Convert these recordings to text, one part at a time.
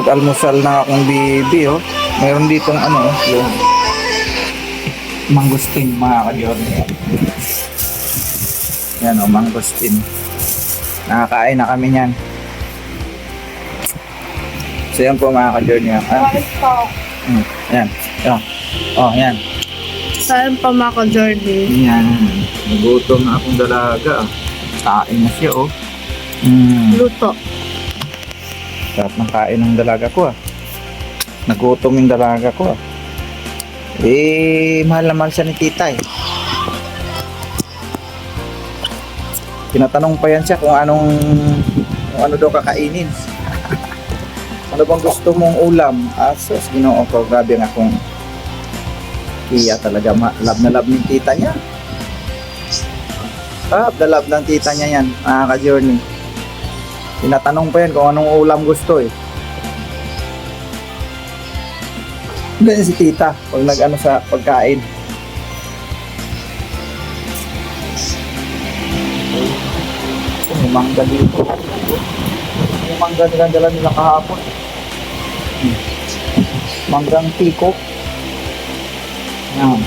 nag-almusal na akong bibi, oh. Meron ditong ano, yung mangustin, mga ka-Journey. Yan, oh, mangustin. Nakakain na kami niyan. So yan po, mga ka-Journey. Yan. Oh, yan. Saan pa mga ka-Journey? Yan. Nagutom na akong dalaga. Kain na siya, oh. Luto. Sarap ng kain ng dalaga ko, ah. Nagutom yung dalaga ko, ah. Mahal naman siya ni tita, eh. Tinatanong pa yan siya kung ano daw kakainin. Ano bang gusto mong ulam? Asos, Ginoo ko, grabe nga kung iya talaga, love na love ng tita niya. Love na love ng tita niya yan, mga ka-Journey. Tinatanong pa yan kung anong ulam gusto, eh. Ganyan si tita pag nag-ano sa pagkain. May mangga dito. May mangga nilang nila kahapon. Manggang piko. Yan.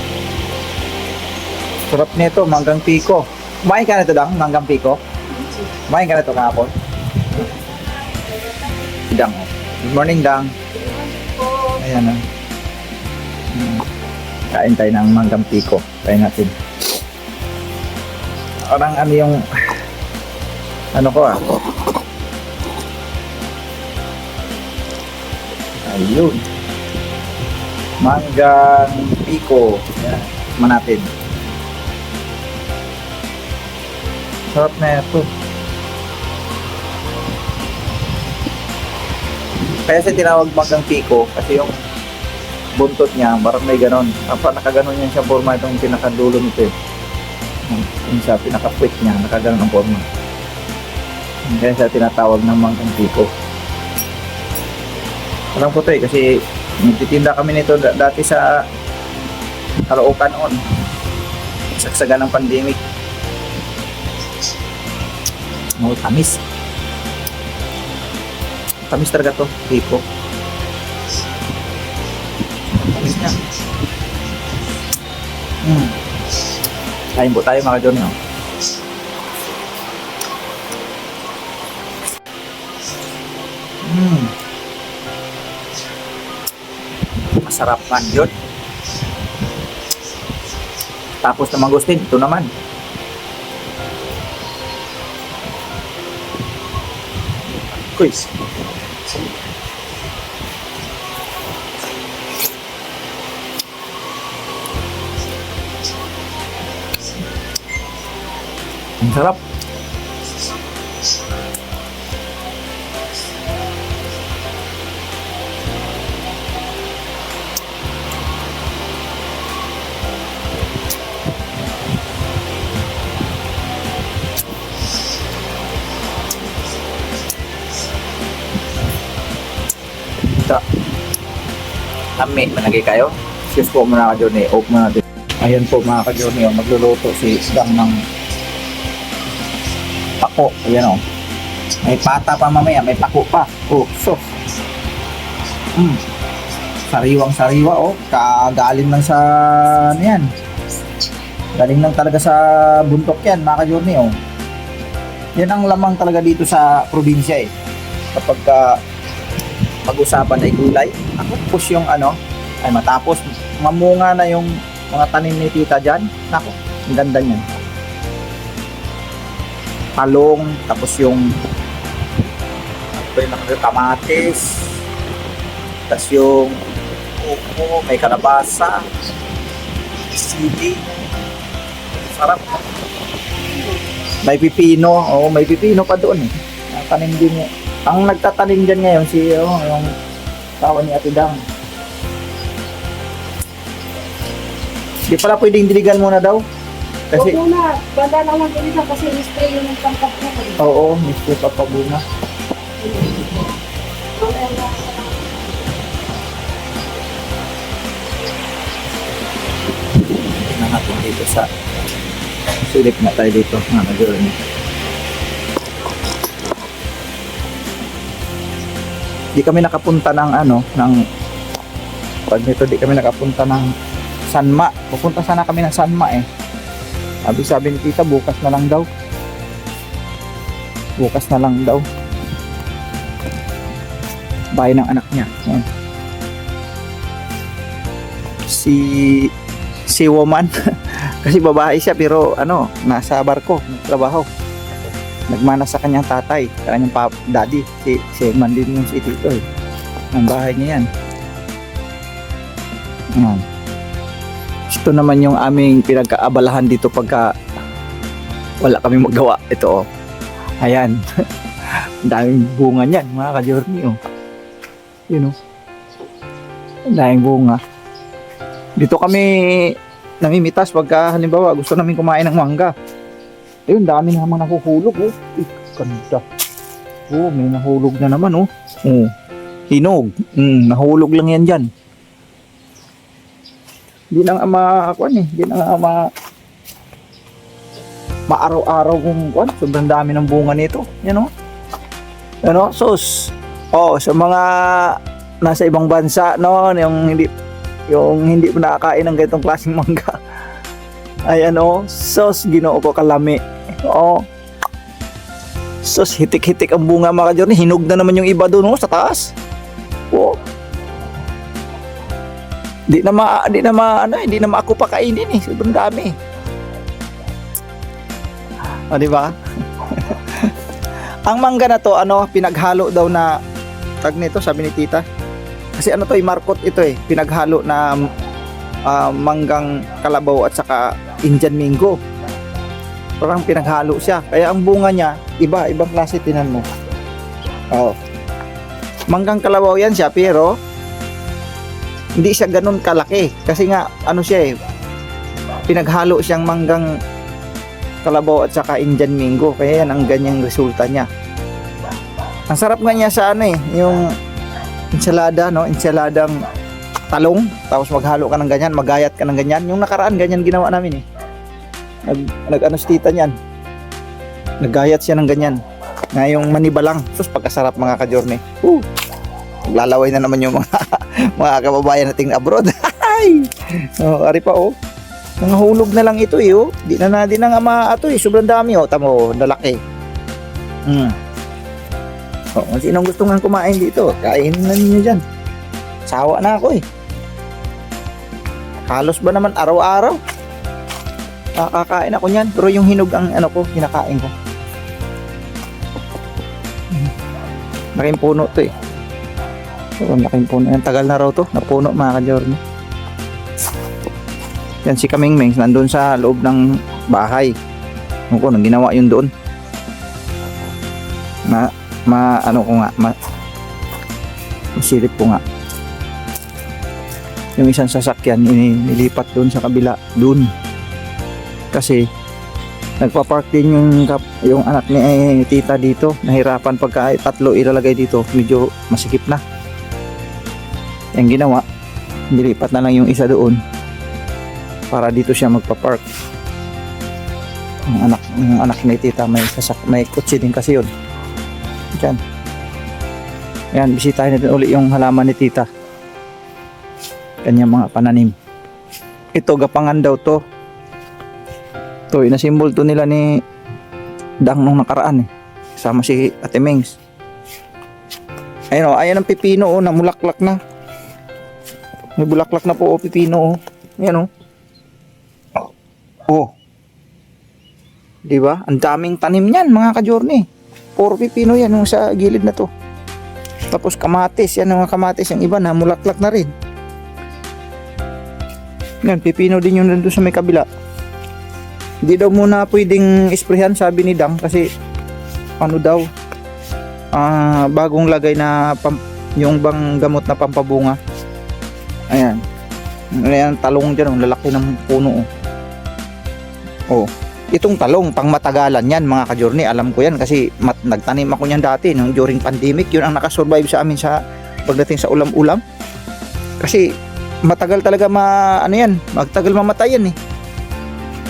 Sarap nito, manggang piko. Kumain ka na ito, Dang? Manggang piko? Kumain ka na ito kahapon? Dang. Good morning, Dang. Ayan na. Kain tayo ng manggang piko. Kain natin. Parang ano yung ano ko, ah. Ayun. Manggang piko. Ayan. Tikman natin. Sarap na ito. Kaya siya tinawag manggang piko kasi yung buntot niya, parang may ganon. Kapag nakaganon yan siya forma, itong pinakadulo nito, eh. Yung sa pinaka-quick niya, nakaganon ang forma. Kaya siya tinatawag ng manggang piko. Alam ko ito, eh, kasi nagtitinda kami nito dati sa Caloocan noon. Saksagan ng pandemic. Tamis. Tamis talaga to, piko. Tamis niya. Kain po tayo, mga ka-Journey, oh. Masarap man yun. Tapos na mangustin, ito naman. Quiz. Ang sarap. Kami, managay kayo. Excuse po muna, ka-Journey. Open muna natin. Ayan po, mga ka-Journey, oh. Magluluto si Dang ng pako. Ayan, oh. May pata pa mamaya, may pako pa. Oh, so. Sariwang-sariwa, oh. Kagaling lang sa yan. Galing lang talaga sa buntok yan, mga ka-Journey, oh. Yan ang lamang talaga dito sa probinsya, eh. Kapag pag-usapan ay gulay. Ako push yung ano, ay matapos mamunga na yung mga tanim ni tita dyan. Nako, ang ganda niyan. Talong, tapos yung kamatis, tapos yung upo, may kalabasa, sili. Sarap. May pipino, oh, may pipino pa doon, eh. Tanim din niya. Ang nagtatanim dyan ngayon si yung tawa ni Ate Dang. Di pala pwedeng diligan muna daw. Kasi Huwag muna, banda lang lang diligan kasi spray yung tangkap niya. oo, miski pa pabuna. Na natin dito sa silip na tayo dito, mga ka-Journey. Di kami nakapunta ng pag nito, di kami nakapunta ng Sanma. Pupunta sana kami ng Sanma eh. Sabi ni tita, bukas na lang daw. Bukas na lang daw. Bahay ng anak niya. Yan. Si woman. Kasi babae siya pero nasa barko, nagtrabaho. Nagmana sa kanyang tatay, sa kanyang daddy. Si man din yung si tito eh. Ang bahay niya yan. Ayan. Ito naman yung aming pinagkaabalahan dito pagka wala kami magawa. Ito oh. Ayan. Ang daming bunga niyan mga ka-journey oh. Yun oh. Ang daming bunga. Dito kami namimitas pagka halimbawa gusto namin kumain ng mangga. Ayun, dami namang nahuhulog oh. Ganda. Oh, may nahulog na naman oh. Oh. Hinog. Nahulog lang yan dyan. Hindi na nga hindi na nga maaraw-araw kung sobrang dami ng bunga nito. Yan o. Yan o, sus. Oh, sa mga nasa ibang bansa, no, yung hindi mo nakakain ng ganitong klaseng mangga. Ayan o, sus, ginoo ko kalami. Oh. Sus, hitik-hitik ang bunga mga ka-journey. Hinog na naman yung iba doon sa taas. Oh. Hindi na ako pakainin eh. Sobrang dami. O, di ba? Ang mangga na to, pinaghalo daw na tag nito, sabi ni tita. Kasi markot ito eh. Pinaghalo na manggang kalabaw at saka Indian mango. Parang pinaghalo siya. Kaya ang bunga niya, ibang klase, tinan mo. Oh. Manggang kalabaw yan siya, pero hindi siya ganun kalaki kasi nga siya eh, pinaghalo siyang manggang kalabaw at saka Indian mango, kaya yan ang ganyang resulta niya. Ang sarap nga niya sa yung ensalada, ensaladang talong, tapos maghalo ka ng ganyan, magayat ka ng ganyan. Yung nakaraan ganyan ginawa namin eh, si tita niyan, naggayat siya ng ganyan na yung manibalang. Sus, pagkasarap mga ka-journey. Lalaway na naman yung mga kababayan nating abroad. Oh, ari pa oh. Nangahulog na lang ito eh oh. Di na nga sobrang dami oh. Tamo, lalaki. Oh, kung sinong gusto nga kumain dito, kainin na ninyo dyan. Sawa na ako eh. Halos ba naman araw-araw? Kakain ako niyan, pero yung hinog ang kinakain ko. Laking puno to eh. Laking puno. Yan, tagal na raw to. Napuno mga ka-journey. Yan si Kamingming. Nandun sa loob ng bahay. Nang ginawa yun doon. Masilip ko nga. Yung isang sasakyan, nilipat doon sa kabila. Doon. Kasi nagpa-park din yung anak ni tita dito. Nahirapan pagka tatlo ilalagay dito. Medyo masikip na. Yung ginawa, nilipat na lang yung isa doon para dito siya magpa-park. Yung anak ni tita may kotse din kasi yun. Diyan. Ayan, bisitahin natin uli yung halaman ni tita. Kanyang mga pananim. Ito, gapangan daw to. Ito, inasimbol to nila ni Dang nung nakaraan eh. Kasama si Ate Mengs. Ayun o, ayan ang pipino o, namulaklak na. May bulaklak na po o pipino o. Ayan o. Oh. Diba? Ang daming tanim niyan mga ka-journey. Puro pipino yan yung sa gilid na to. Tapos kamatis, yan mga kamatis. Yung iba na mulaklak na rin. Yan, pipino din yung nandun sa may kabila. Hindi daw muna pwedeng isprehan sabi ni Dang kasi bagong lagay na yung bang gamot na pampabunga. Ayan. Ayan, talong dyan, lalaki ng puno. Oh. Itong talong, pang matagalan yan mga ka-journey. Alam ko yan kasi nagtanim ako niyan dati nung during pandemic. Yun ang nakasurvive sa amin sa pagdating sa ulam-ulam. Kasi matagal talaga magtagal mamatay yan eh.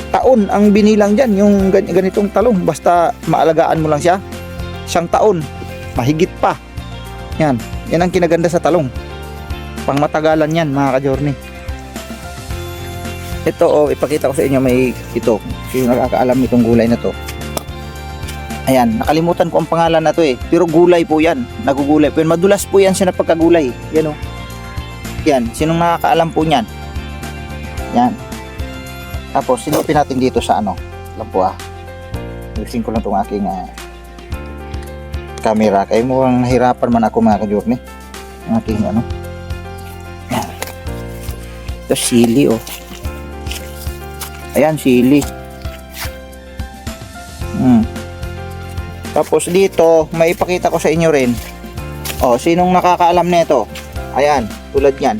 Taon ang binilang dyan, yung ganitong talong. Basta maalagaan mo lang siya. 1 taon, mahigit pa. Yan. Yan ang kinaganda sa talong. Pang matagalan yan mga ka-journey. Ito ipakita ko sa inyo, may ito. Sino nakakaalam nitong gulay na to? Ayan, nakalimutan ko ang pangalan na to pero gulay po yan. Nagugulay po yan. Madulas po yan siya na pagkagulay. Yan Yan, sinong nakakaalam po niyan? Yan. Tapos, silipin natin dito sa Alam po Alisin ko lang itong aking camera. Kaya mukhang nahirapan man ako mga ka-journey. Ang aking Yan. Ito, sili Ayan, sili. Tapos dito, may ipakita ko sa inyo rin. Sinong nakakaalam nito? Ayan, tulad yan.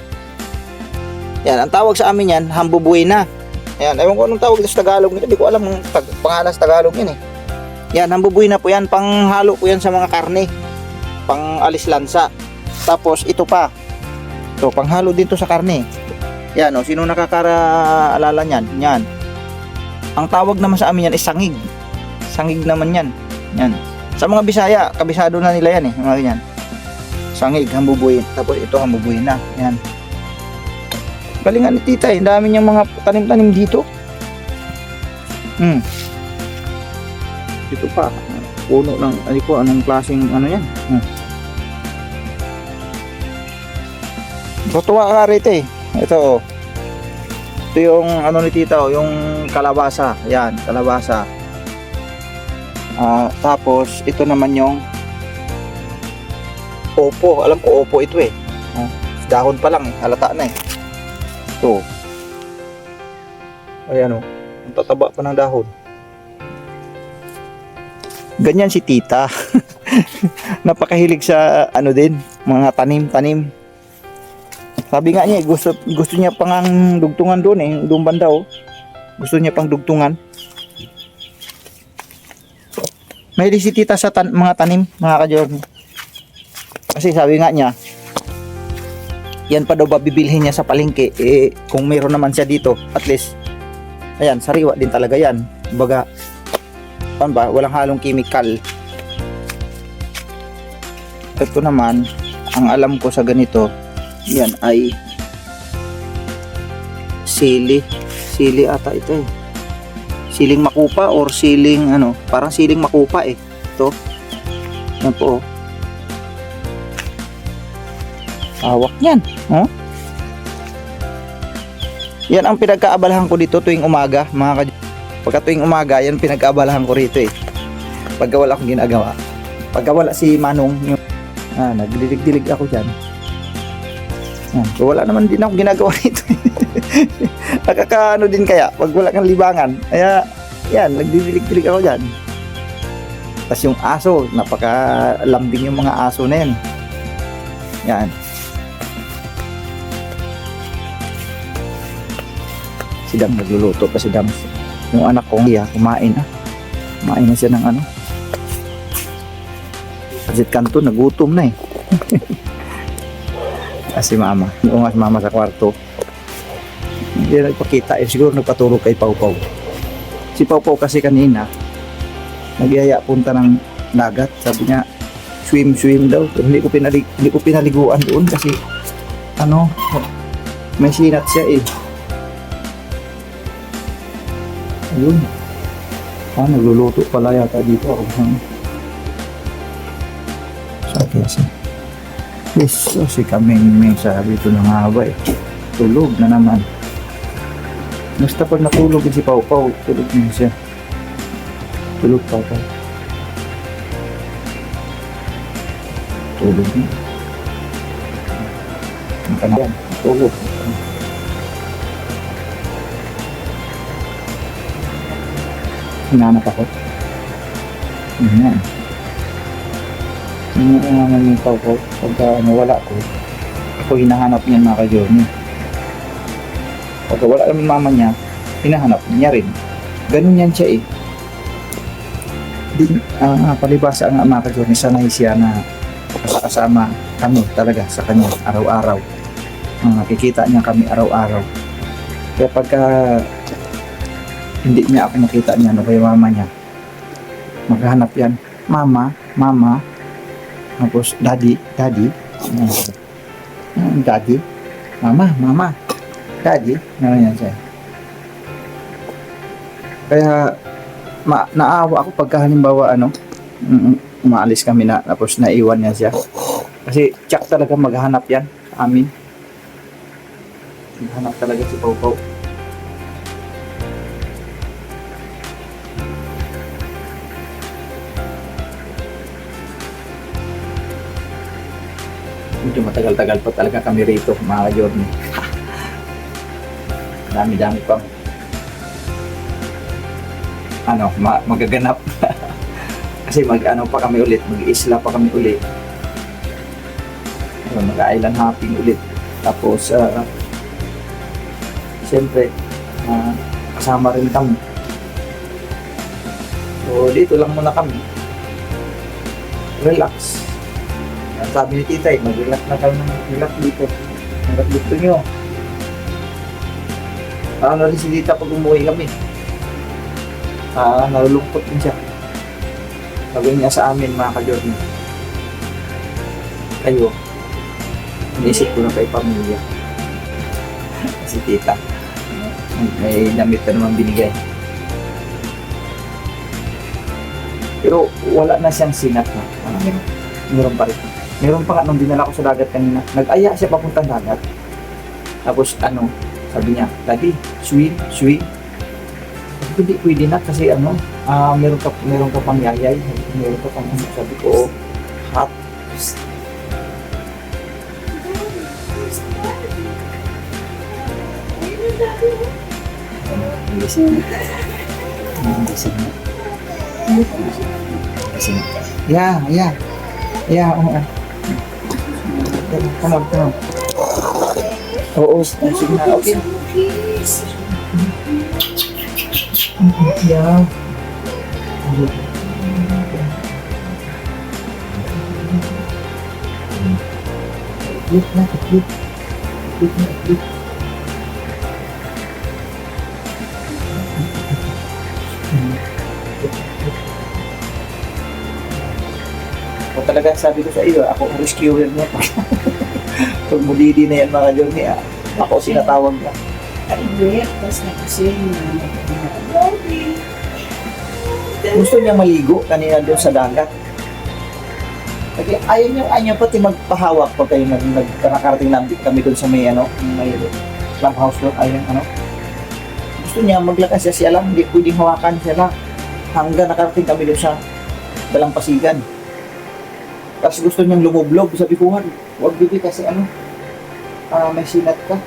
Yan, ang tawag sa amin yan, hambubuena. Ayan, ewan ko anong tawag sa Tagalog. Hindi ko alam ang pangalan sa Tagalog yan Yan, hambubuena po yan. Panghalo po yan sa mga karne. Pang alis lansa. Tapos ito pa. Ito, panghalo dito sa karne. Yan, sino nakakaalala niyan? Yan. Ang tawag naman sa amin yan is sangig. Sangig naman yan. Yan. Sa mga Bisaya, kabisado na nila yan mga ganyan. Sangig, hambubuin. Tapos ito hambubuin na. Yan. Galingan ni tita Ang dami niyang mga tanim-tanim dito. Ito pa. Puno ng, anong klaseng yan. Tutuwa ka rito Ito Ito yung ni tita yung kalabasa. Yan, kalabasa. Tapos ito naman yung opo. Alam ko opo ito dahon pa lang halata na ito. Ayan ang tataba pa ng dahon. Ganyan si tita. Napakahilig sa din mga tanim-tanim. Sabi nga niya gusto niya pang ang dugtungan doon doon banda gusto niya pang dugtungan. Mahilig si tita sa mga tanim, mga ka-journey. Kasi sabi nga niya, yan pa daw ba bibilhin niya sa palengke, kung mayroon naman siya dito, at least, ayan, sariwa din talaga yan. Baga, walang halong chemical. Ito naman, ang alam ko sa ganito, yan ay sili. Sili ata ito siling makupa or siling parang siling makupa ito. Yan po hawak yan yan ang pinagkaabalahan ko dito tuwing umaga pagka tuwing umaga yan pinagkaabalahan ko rito pagka wala akong ginagawa, pagka wala si Manong nagdilig-dilig ako dyan. Wala naman din ako ginagawa rito nakakaano din kaya pag wala kang libangan, kaya yan, nagdidilig-dilig ako dyan. Tapos yung aso, napakalambing yung mga aso na yan. Yan. Si Dam nagluluto pa si Dam. Yung anak ko, kumain kumain na siya ng Pasit Kanto, nagutom na Kasi mama, yung mama sa kwarto, hindi nagpakita siguro nagpaturo kay Pau Pau. Si Pau Pau kasi kanina nagyaya punta ng dagat, sabi niya swim daw, pero hindi ko pinaliguan doon kasi may sinat siya ayun nagluluto pala yata dito ako sabi kasi si Kaming sabi ito ng haba tulog na naman. Basta pag natulog si Pau Pau, tulog na siya. Tulog Pau Pau. Tulog na. Ang kanyan, tulog. Hinanap ako. Ayan. Hinahanap yung Pau Pau. Pagka nawala ko, ako hinahanap niyan mga ka-journey. Pagka wala naman mama niya, hinahanap niya rin. Ganun yan siya palibasa ang mga ka-journey, sanay siya na kasama kami talaga sa kanya araw-araw. Nakikita niya kami araw-araw. Kaya pagka hindi niya ako nakita niya, ano ba yung mama niya, maghahanap yan, mama, tapos daddy, Daddy? Mama. Daddy? Ano yan siya? Kaya, naawa ako pagka halimbawa, umaalis kami na, tapos naiwan niya siya. Kasi, tsak talaga maghanap yan sa amin. Maghanap talaga si Pau Pau. Medyo matagal-tagal pa talaga kami rito, mga ka-journey. Dami-dami pang magaganap. Kasi pa kami ulit, mag-isla pa kami ulit. Mag-island hopping ulit. Tapos, siyempre, kasama rin kami. So, dito lang muna kami. Relax. Ang sabi ni Titay, mag-relax na kayo ng relax dito. Hanggat gusto nyo. Ano rin si Tita pag umuwi kami. Nalulungkot din siya. Sabi niya sa amin, mga ka-journey. Kayo, iniisip ko na kay pamilya. Si Tita. May damit na naman binigay. Pero wala na siyang sinat na. Meron pa rin. Meron pa nga nung dinala ko sa dagat kanina. Nag-aya siya papuntang dagat. Tapos sabi niya, Daddy, swim. Hindi pwede na kasi meron ka pang yayay. Meron ka pang sabi ko, hot. Yeah, come on. Oo, sige na, okay. Yeah. Click. O talaga sabi ko sa iyo, ako ang rescuer niya. Pag mudidi na yan mga journey, ako sinatawag na. Tapos na kasi Gusto niya maligo kanina doon sa dagat. Kasi ayaw niya pati magpahawak pag kayo nakarating na kami doon sa may clubhouse doon. Gusto niya maglakas siya lang, hindi pwedeng hawakan siya lang. Hanggang nakarating kami doon sa Dalampasigan. Tapos gusto niyang lumublog. Sabi ko, wag bibi kasi may sinat ka.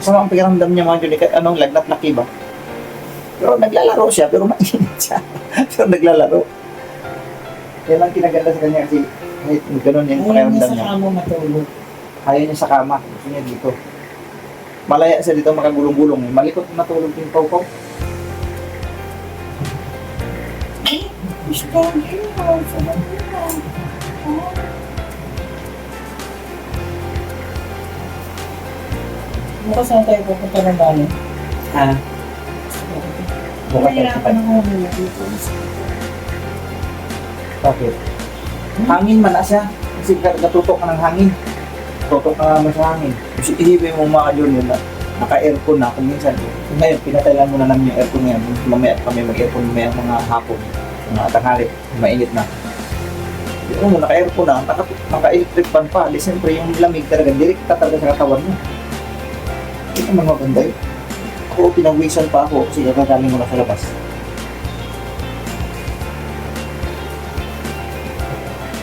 Sama ang pakiramdam niya mga Johnny, lagnat na kiba. Pero naglalaro siya, pero mainit siya. Pero naglalaro. Kaya lang kinaganda sa kanya kasi kahit gano'n yung pakiramdam niya. Ayaw niya sa kama matulog. Ayaw niya sa kama. Gusto niya dito. Malaya siya dito makagulong-gulong. Malikot na matulog yung Pau Pau. Bukas na tayo pupunta ng bayan. Bukas Mahirapan ako dito. Bakit? Hangin man na siya. Kasi natutok ka ng hangin. Tutok ka naman sa hangin. Kasi ihibay mo mga yun na naka-aircon na kung minsan. Ngayon, pinatailan mo na namin yung aircon ngayon. Mamaya kami mag-aircon mga hapon. Mga tanghali, mainit na. Yung naka-aircon na, naka-electric fan pa. Di siyempre yung lamig talaga, direkta talaga sa katawan mo. Hindi naman maganda yun. Ako, pinagwisan pa ako kasi gagaling mo na sa labas.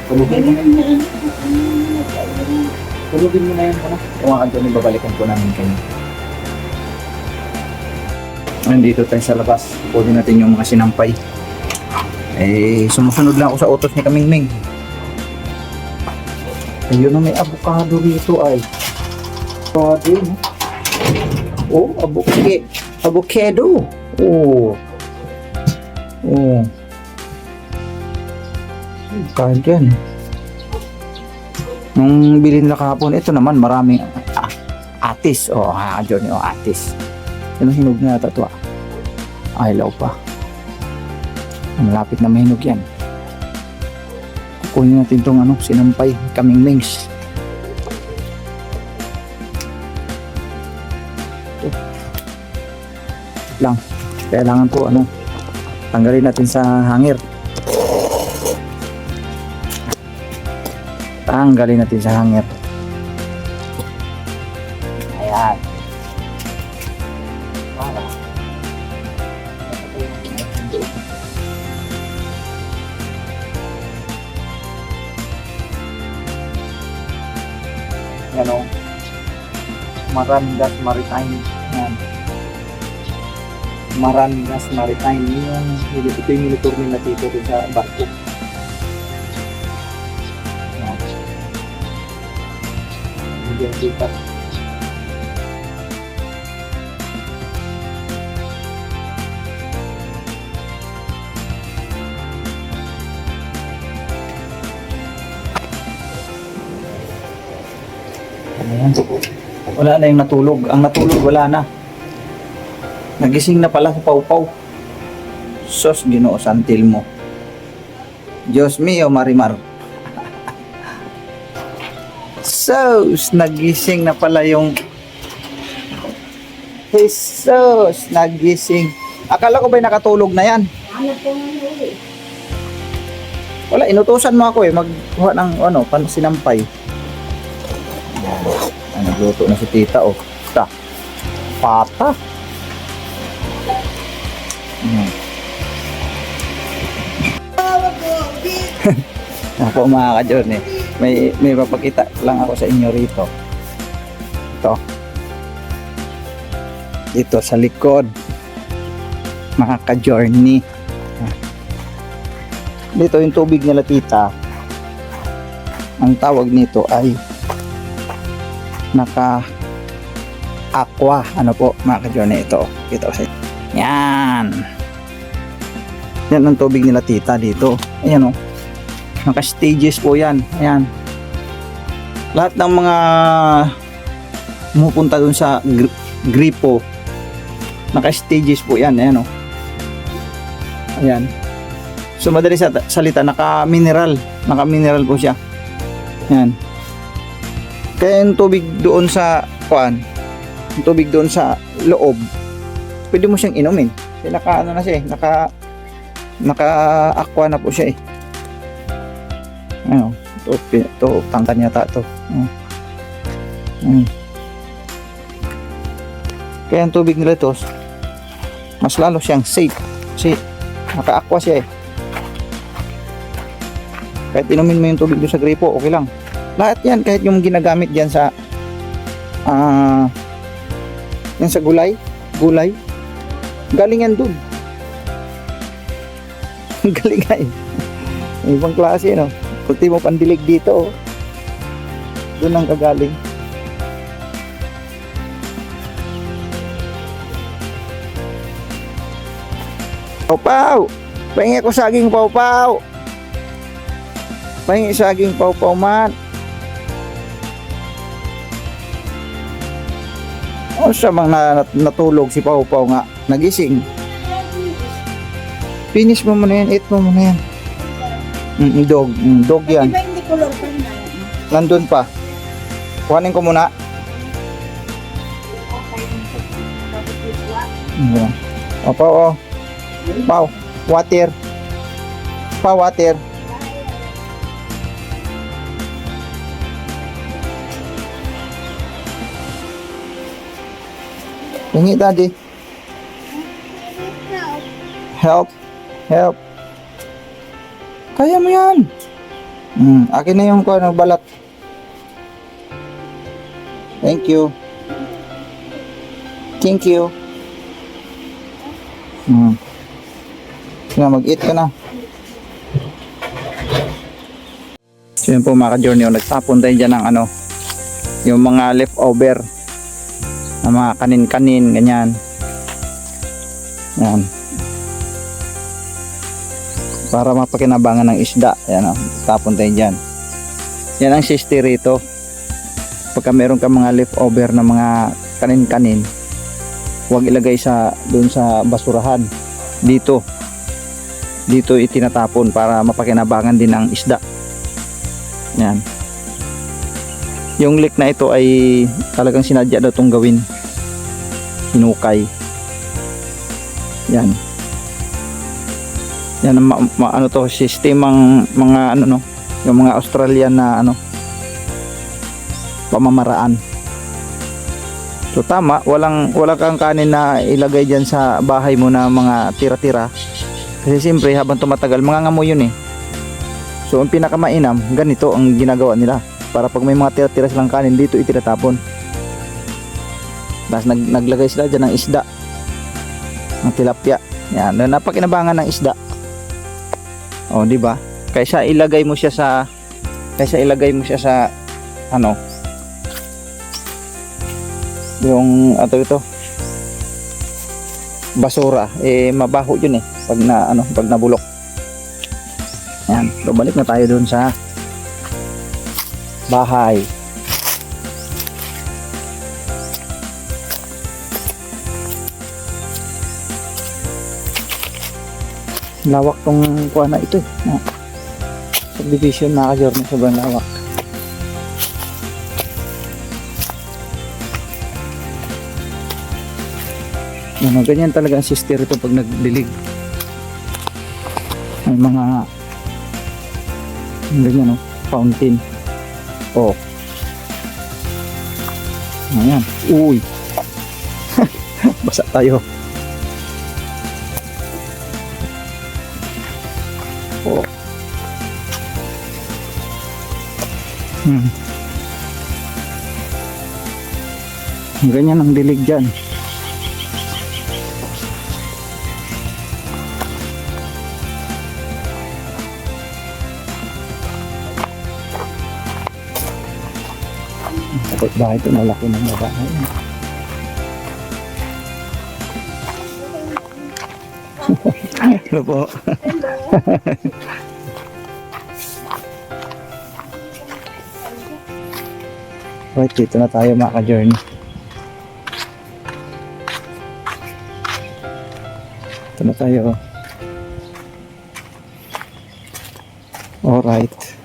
Tulugin mo na yun. Tulugin mo na yun ka na. Kung ang Anthony, babalikan po namin kayo. Nandito tayo sa labas. Pwede natin yung mga sinampay. Sumusunod lang ako sa utos ni Kamingming. Ayun na, may avocado rito ay. Avocado, no? Oh, avocado. Oh. Kain dyan. Nung bilhin na kahapon, ito naman maraming atis. Johnny, atis. Ano hinog na ito? Hilaw pa. Malapit na mahinog yan. Kunin natin tong ano, sinampay, kaming mings. Ito. Lang. Kailangan po ano, tanggalin natin sa hanger. Tanggalin natin sa hanger. Ayan. Para. Yan o. Marangas Maritime. Yan. Marangas Maritime. Ito yung monitor nila dito sa barko. Yan. Yan dito. Ayan. Wala na yung natulog. Ang natulog wala na. Nagising na pala sa Pawpaw. Sos, Ginoo santil mo. Diyos mio, Marimar. Sos, nagising na pala yung Jesus, nagising. Akala ko ba'y nakatulog na yan? Ano po nga uwi? Wala, inutusan mo ako magkuha ng ano, sinampay. Nagluto na si tita, oh. Ta. Pata. Ako mga ka-journey, may papakita lang ako sa inyo rito. Ito. Dito sa likod. Mga ka-journey. Dito yung tubig nila tita. Ang tawag nito ay naka-aqua. Ano po mga ka-journey, ito. Kita ko sa inyo. Yan. Yan ang tubig nila tita dito. Ayan o. Naka-stages po yan. Ayan. Lahat ng mga pumupunta dun sa gripo, naka-stages po yan. Ayan o. Ayan. So madali sa salita, naka-mineral. Naka-mineral po siya. Ayan. Kaya yung tubig doon sa kuan, yung tubig doon sa loob, pwede mo siyang inumin. Kasi naka-ano na siya eh. Naka-aqua na po siya eh. Ano, ito tangkan yata ito. Kaya ang tubig nila ito, mas lalo siyang safe. Kasi naka-aqua siya eh. Kahit inumin mo yung tubig doon sa gripo, okay lang. Lahat yan, kahit yung ginagamit dyan sa yan sa gulay, galing yan dun. Galing nga eh. Ibang klase, no? Kunti mo pandilig dito, oh. Doon ang kagaling. Pawpaw! Pahingi ako saging pawpaw! Pahingi saging pawpaw man! O siya mang natulog si Pawpaw nga, nagising. Finish mo muna yan, eat mo muna yan. Dog yan. Di ba hindi color pa na? Nandun pa. Kuhanin ko muna. O, Paw, o. Paw, water. Paw, water. Hingi, daddy. Help. Help. Kaya mo yan. Akin na yung balat. Thank you. Thank you. Sige, mag-eat ka na. So yun po mga ka-journey, nagtapon tayo dyan ng ano, yung mga leftover na mga kanin-kanin, ganyan. Yan. Para mapakinabangan ng isda. Yan o, tapon tayo dyan. Yan ang sister rito. Pagka meron ka mga leftover na mga kanin-kanin, huwag ilagay doon sa basurahan. Dito itinatapon para mapakinabangan din ng isda. Yan. Yung leak na ito ay talagang sinadya daw itong gawin. Hinukay. Yan. Yan ang ano to, sistemang mga ano no, yung mga Australian na ano pamamaraan. So tama, wala kang kanin na ilagay diyan sa bahay mo na mga tira-tira. Kasi siyempre habang tumatagal mangangamoy yun eh. So ang pinakamainam, ganito ang ginagawa nila. Para pag may mga tira-tira silang kanin dito itinatapon. Tapos naglagay sila dyan ng isda. Ng tilapia. Yan, napakinabangan ng isda. Oh, di ba? Kaysa ilagay mo siya sa ano? Yung ito basura, eh mabaho 'yun eh pag nabulok. Yan, so balik na tayo doon sa bahay. Lawak tong kuha na ito eh. Subdivision na ka-journey, sobrang lawak. Ano, ganyan talaga ang sister ito pag nagdilig. May mga ganyan no, fountain. Oh. Ayan. Uy. Basa tayo. Oh. Ganyan ang dilig dyan. Kapit bahay ito, malaki ng bahay. Hello po. Right, dito na tayo mga ka-journey. Ito na tayo. Alright.